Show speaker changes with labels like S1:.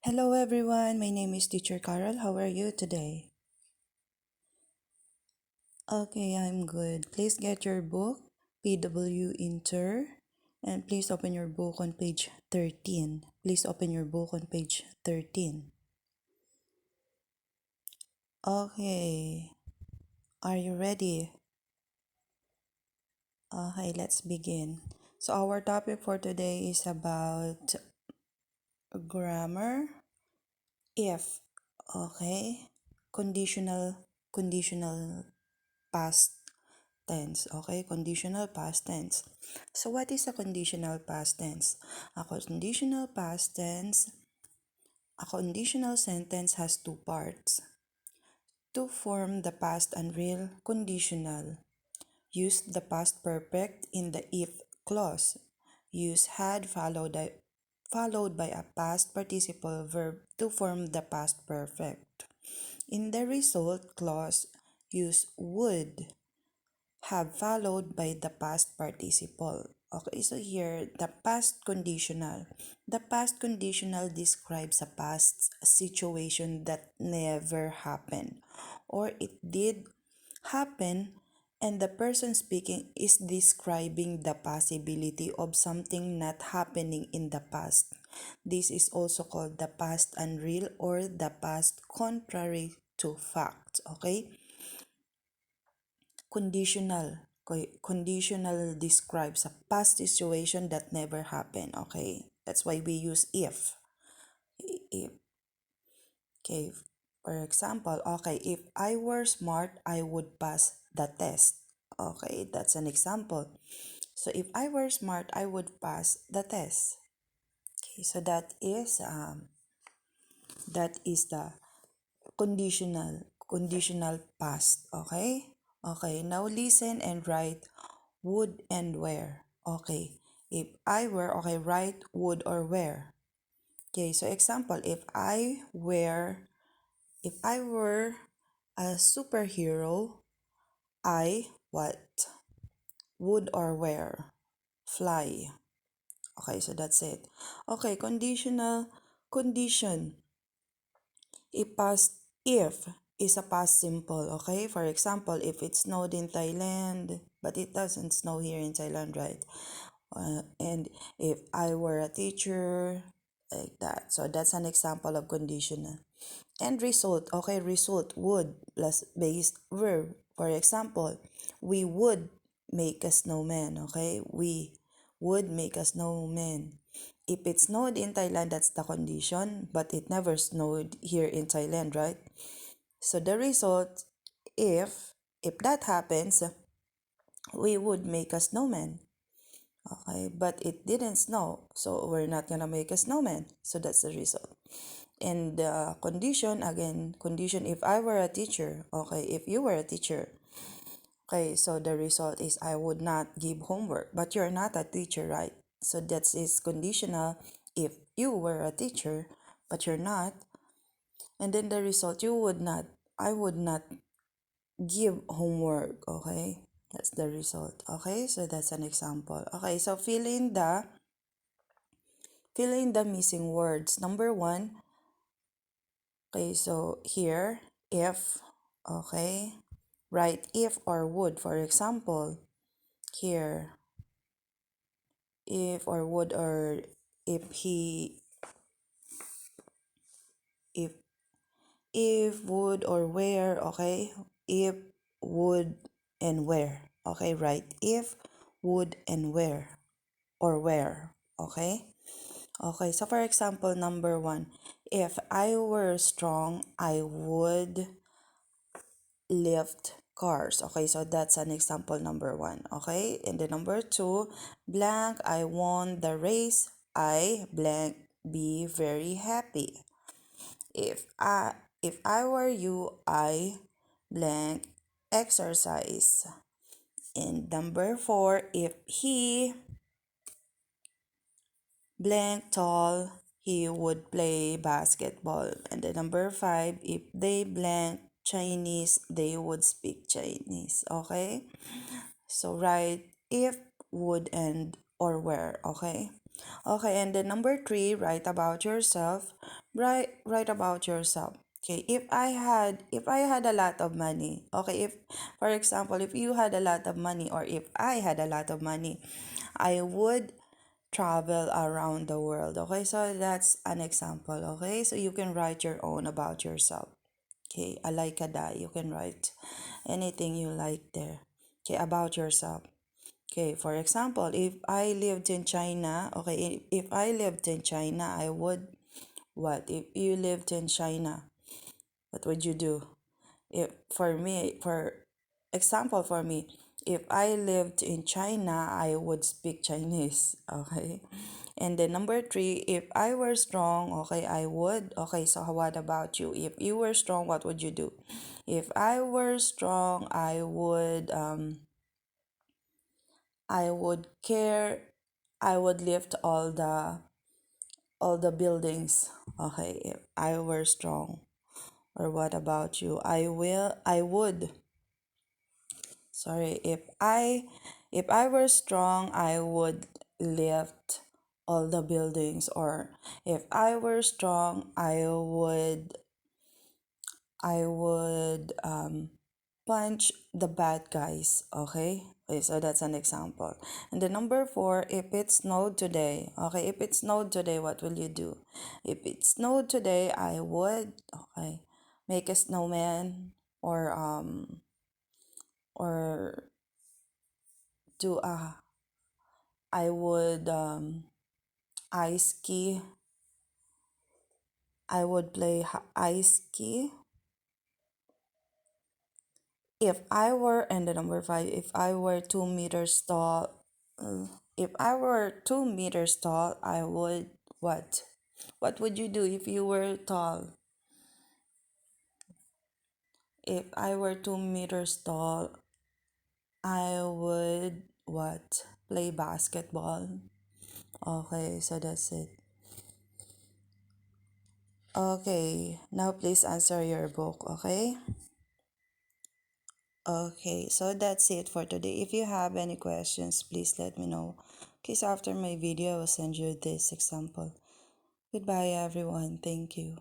S1: Hello everyone, my name is Teacher Carol. How are you today? Okay, I'm good. Please get your book, PW Inter, and please open your book on page 13. Please open your book on page 13. Okay, are you ready? Okay, let's begin. So our topic for today is about grammar, if, okay, conditional past tense, okay? Conditional past tense. So what is a conditional past tense? A conditional sentence has two parts. To form the past unreal conditional, use the past perfect in the if clause. Use had followed by a past participle verb to form the past perfect. In the result clause, use would have followed by the past participle. Okay, so here, the past conditional. The past conditional describes a past situation that never happened or it did happen, and the person speaking is describing the possibility of something not happening in the past. This is also called the past unreal or the past contrary to fact. Okay? Conditional. Conditional describes a past situation that never happened. Okay, that's why we use if. If. Okay, for example, okay, if I were smart, I would pass the test. Okay, that's an example. So if I were smart, I would pass the test. Okay, so that is the conditional past. Okay. Okay, now listen and write would and where. Okay, if I were, okay, write would or where. Okay, so example, if I were a superhero, I what would or where fly. Okay, so that's it. Okay, condition. If is a past simple, okay? For example, if it snowed in Thailand, but it doesn't snow here in Thailand, right? And if I were a teacher, like that. So that's an example of conditional. And result, okay? Result, would plus base verb. For example, we would make a snowman, okay? We would make a snowman. If it snowed in Thailand, that's the condition, but it never snowed here in Thailand, right? So the result, if that happens, we would make a snowman. Okay, but it didn't snow, so we're not gonna make a snowman. So that's the result. And the condition, again, condition if I were a teacher, okay, if you were a teacher, okay, so the result is I would not give homework, but you're not a teacher, right? So that is conditional if you were a teacher, but you're not. And then the result, I would not give homework, okay? That's the result, okay? So that's an example. Okay, so fill in the missing words. Number one, okay, so here, if, okay, write if or would. For example, here, if or would, or if he, if, if, would, or where, okay? If, would, and where, okay? Write if, would, and where, or where, okay? Okay, so for example, number one, if I were strong, I would lift cars. Okay, so that's an example number one. Okay, and the number two, blank, I won the race. I blank be very happy. If I were you, I blank exercise. And number four, if he blank tall, he would play basketball. And the number five, if they blank Chinese, they would speak Chinese. Okay? So write if, would, and or where. Okay? Okay, and the number three, write about yourself. Write about yourself. Okay, if I had a lot of money, okay, if for example, if you had a lot of money, or if I had a lot of money, I would travel around the world. Okay, so that's an example. Okay, so you can write your own about yourself. Okay, alike a die, you can write anything you like there. Okay, about yourself. Okay, for example, if I lived in China, okay, if I lived in China, I would what? If you lived in China, what would you do? If for me, for example, for me, if I lived in China, I would speak Chinese. Okay. And then number three, if I were strong, okay, I would. Okay, so what about you? If you were strong, what would you do? If I were strong, I would care. I would lift all the buildings. Okay, if I were strong. Or what about you? I would. Sorry, if I were strong, I would lift all the buildings. Or if I were strong, I would punch the bad guys. Okay? Okay, so that's an example. And the number four, if it snowed today, okay, if it snowed today, what will you do? If it snowed today, I would, okay, make a snowman, or do a I would ice ski. I would play ice ski. If I were, and the number five, if I were 2 meters tall, if I were 2 meters tall, I would what? What would you do if you were tall? If I were 2 meters tall, I would what? Play basketball. Okay, so that's it. Okay, now please answer your book, okay? Okay, so that's it for today. If you have any questions, please let me know. Because after my video, I will send you this example. Goodbye, everyone. Thank you.